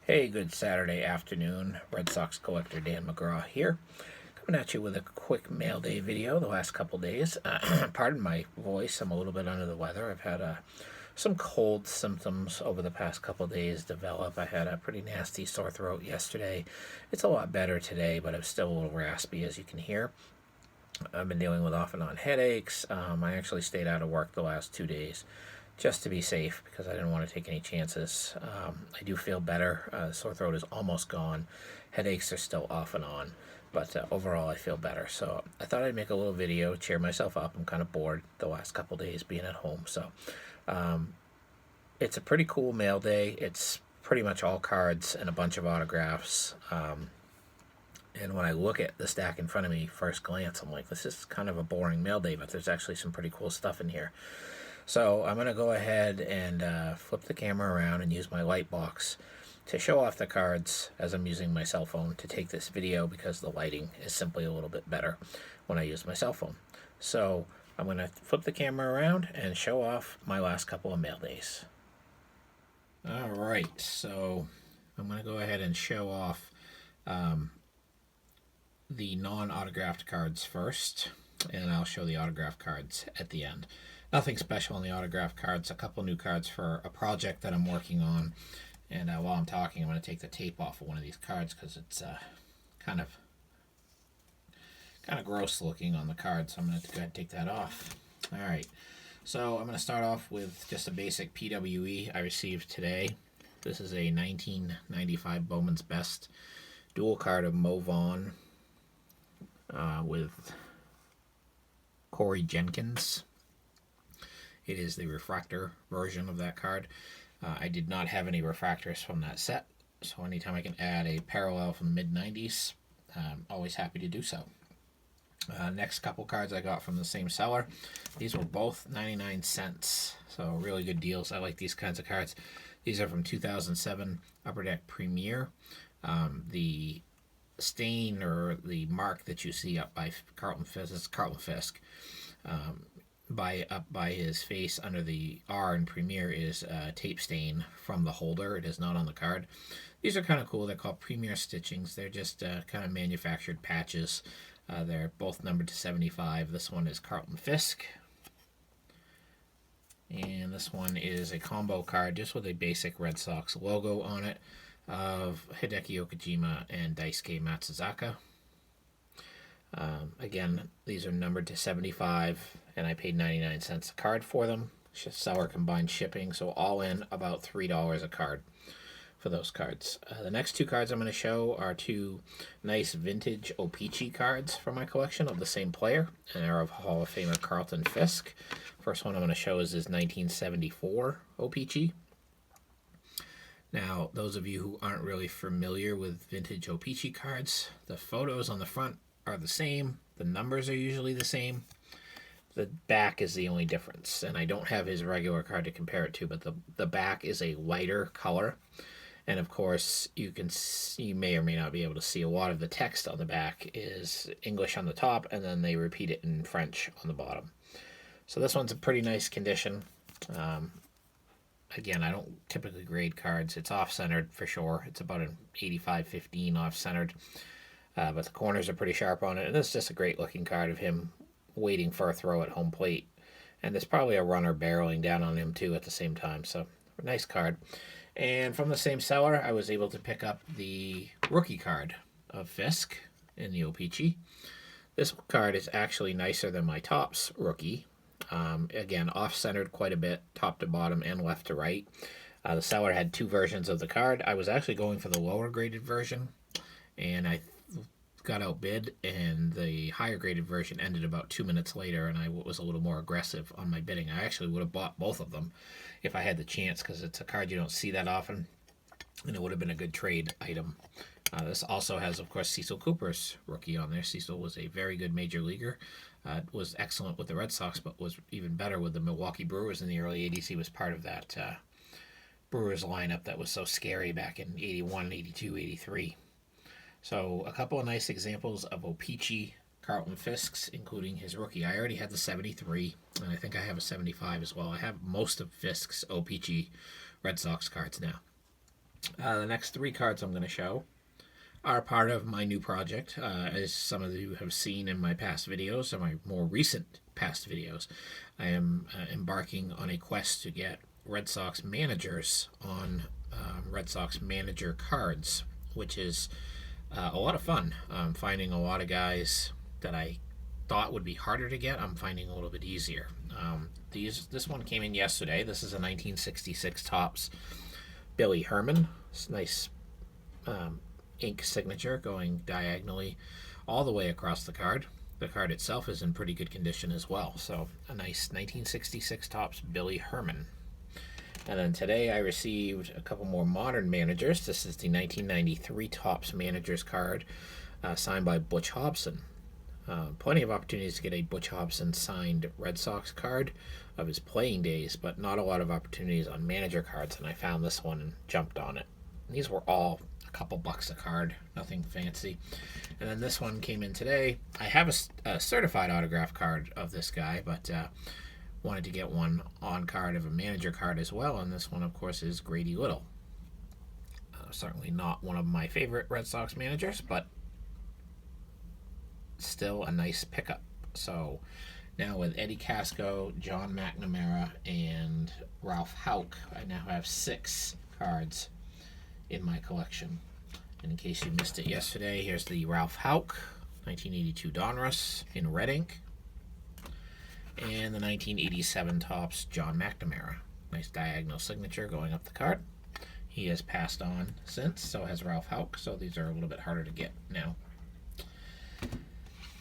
Hey, good Saturday afternoon. Red Sox collector Dan McGraw here. Coming at you with a quick mail day video the last couple days. Pardon my voice, I'm a little bit under the weather. I've had some cold symptoms over the past couple days develop. I had a pretty nasty sore throat yesterday. It's a lot better today, but I'm still a little raspy, as you can hear. I've been dealing with off and on headaches. I actually stayed out of work the last 2 days just to be safe because I didn't want to take any chances. I do feel better. Sore throat is almost gone. Headaches are still off and on, but overall I feel better. So I thought I'd make a little video, cheer myself up. I'm kind of bored the last couple days being at home. So it's a pretty cool mail day. It's pretty much all cards and a bunch of autographs. And when I look at the stack in front of me, first glance, I'm like, this is kind of a boring mail day, but there's actually some pretty cool stuff in here. So I'm going to go ahead and flip the camera around and use my light box to show off the cards as I'm using my cell phone to take this video because the lighting is simply a little bit better when I use my cell phone. So I'm going to flip the camera around and show off my last couple of mail days. All right, so I'm going to go ahead and show off the non-autographed cards first, and I'll show the autographed cards at the end. Nothing special on the autographed cards, a couple new cards for a project that I'm working on. And while I'm talking, I'm going to take the tape off of one of these cards because it's kind of gross looking on the card, so I'm going to go ahead and take that off. All right, so I'm going to start off with just a basic PWE I received today. This is a 1995 Bowman's Best dual card of Mo Vaughn with Corey Jenkins. It is the refractor version of that card. I did not have any refractors from that set, so anytime I can add a parallel from the mid-90s, I'm always happy to do so. Next couple cards I got from the same seller. These were both 99 cents, so really good deals. I like these kinds of cards. These are from 2007 Upper Deck Premier. The stain or the mark that you see up by Carlton Fisk, up by his face under the R in Premier is a tape stain from the holder. It is not on the card. These are kind of cool. They're called Premier Stitchings. They're just kind of manufactured patches. They're both numbered to 75. This one is Carlton Fisk. And this one is a combo card just with a basic Red Sox logo on it of Hideki Okajima and Daisuke Matsuzaka. Again, these are numbered to 75, and I paid 99 cents a card for them. Seller combined shipping, so all in about $3 a card for those cards. The next two cards I'm going to show are two nice vintage OPC cards from my collection of the same player, and they're of Hall of Famer Carlton Fisk. First one I'm going to show is his 1974 OPC. Now, those of you who aren't really familiar with vintage OPC cards, the photos on the front are the same. The numbers are usually the same. The back is the only difference, and I don't have his regular card to compare it to, but the back is a lighter color. And of course, you may or may not be able to see a lot of the text on the back is English on the top, and then they repeat it in French on the bottom. So this one's a pretty nice condition. Again, I don't typically grade cards. It's off-centered for sure. It's about an 85-15 off-centered. But the corners are pretty sharp on it. And this is just a great-looking card of him waiting for a throw at home plate. And there's probably a runner barreling down on him, too, at the same time. So, nice card. And from the same seller, I was able to pick up the rookie card of Fisk in the OPC. This card is actually nicer than my Topps rookie. Again, off-centered quite a bit, top to bottom and left to right. The seller had two versions of the card. I was actually going for the lower graded version, and I got outbid, and the higher graded version ended about 2 minutes later, and I was a little more aggressive on my bidding. I actually would have bought both of them if I had the chance, because it's a card you don't see that often, and it would have been a good trade item. This also has, of course, Cecil Cooper's rookie on there. Cecil was a very good major leaguer. Was excellent with the Red Sox, but was even better with the Milwaukee Brewers in the early 80s. He was part of that Brewers lineup that was so scary back in 81, 82, 83. So a couple of nice examples of OPC Carlton Fisk's, including his rookie. I already had the 73, and I think I have a 75 as well. I have most of Fisk's OPC Red Sox cards now. The next three cards I'm going to show are part of my new project. As some of you have seen in my past videos, or my more recent past videos, I am embarking on a quest to get Red Sox managers on Red Sox manager cards, which is a lot of fun. Finding a lot of guys that I thought would be harder to get, I'm finding a little bit easier. This one came in yesterday. This is a 1966 Topps Billy Herman. It's nice ink signature going diagonally all the way across the card. The card itself is in pretty good condition as well. So a nice 1966 Topps Billy Herman. And then today I received a couple more modern managers. This is the 1993 Topps Managers card signed by Butch Hobson. Plenty of opportunities to get a Butch Hobson signed Red Sox card of his playing days, but not a lot of opportunities on manager cards, and I found this one and jumped on it. And these were all a couple bucks a card, nothing fancy. And then this one came in today. I have a certified autograph card of this guy, but wanted to get one on card of a manager card as well, and this one, of course, is Grady Little. Certainly not one of my favorite Red Sox managers, but still a nice pickup. So now with Eddie Casco, John McNamara, and Ralph Houck, I now have 6 cards in my collection. And in case you missed it yesterday, here's the Ralph Houck 1982 Donruss in red ink, and the 1987 Topps John McNamara. Nice diagonal signature going up the card. He has passed on since, so has Ralph Houck, so these are a little bit harder to get now.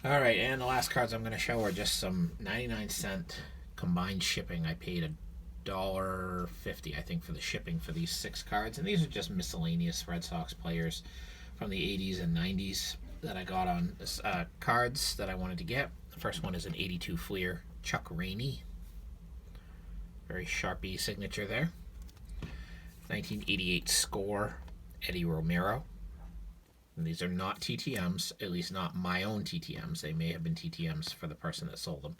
Alright, and the last cards I'm going to show are just some 99-cent combined shipping. I paid $1.50, I think, for the shipping for these 6 cards, and these are just miscellaneous Red Sox players from the 80s and 90s that I got on cards that I wanted to get. The first one is an 82 Fleer Chuck Rainey. Very Sharpie signature there. 1988 Score Eddie Romero. And these are not TTMs, at least not my own TTMs. They may have been TTMs for the person that sold them.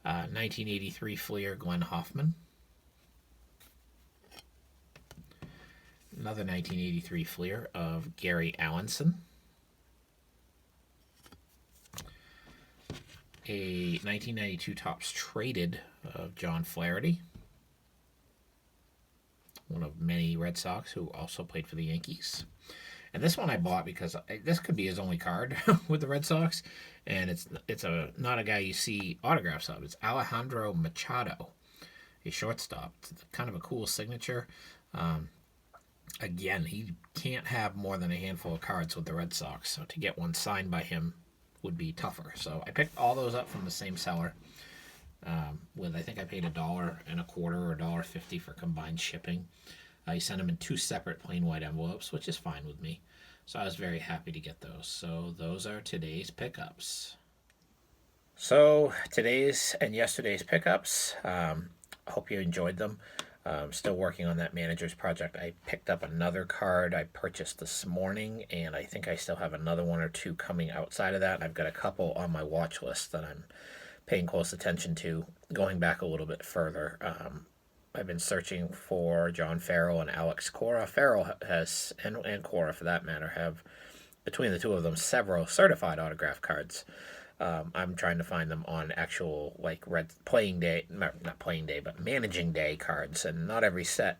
1983 Fleer Glenn Hoffman. Another 1983 Fleer of Gary Allenson. A 1992 Topps Traded of John Flaherty, one of many Red Sox who also played for the Yankees. And this one I bought because this could be his only card with the Red Sox, and it's not a guy you see autographs of. It's Alejandro Machado, a shortstop. It's kind of a cool signature. Again, he can't have more than a handful of cards with the Red Sox, so to get one signed by him would be tougher. So I picked all those up from the same seller. I think I paid $1.25 or $1.50 for combined shipping. He sent them in 2 separate plain white envelopes, which is fine with me. So I was very happy to get those. So those are today's pickups. So today's and yesterday's pickups. I hope you enjoyed them. Still working on that manager's project. I picked up another card I purchased this morning, and I think I still have another 1 or 2 coming outside of that. I've got a couple on my watch list that I'm paying close attention to, going back a little bit further. I've been searching for John Farrell and Alex Cora. Farrell has, and Cora for that matter, have, between the two of them, several certified autograph cards. I'm trying to find them on actual, like, red playing day, not playing day, but managing day cards, and not every set.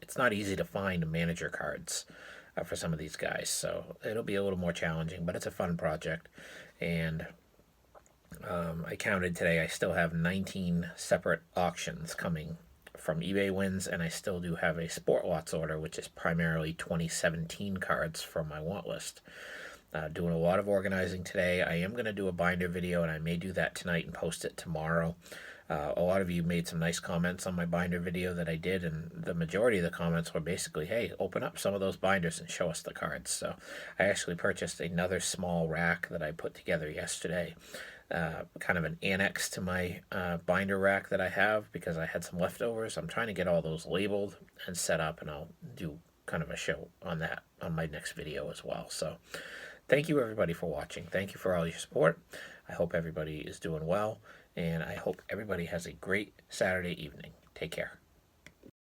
It's not easy to find manager cards for some of these guys, so it'll be a little more challenging, but it's a fun project. And I counted today, I still have 19 separate auctions coming from eBay wins, and I still do have a Sport Lots order, which is primarily 2017 cards from my want list. Doing a lot of organizing today. I am going to do a binder video, and I may do that tonight and post it tomorrow. A lot of you made some nice comments on my binder video that I did, and the majority of the comments were basically, hey, open up some of those binders and show us the cards. So I actually purchased another small rack that I put together yesterday, kind of an annex to my binder rack that I have because I had some leftovers. I'm trying to get all those labeled and set up, and I'll do kind of a show on that on my next video as well. So thank you everybody for watching. Thank you for all your support. I hope everybody is doing well, and I hope everybody has a great Saturday evening. Take care.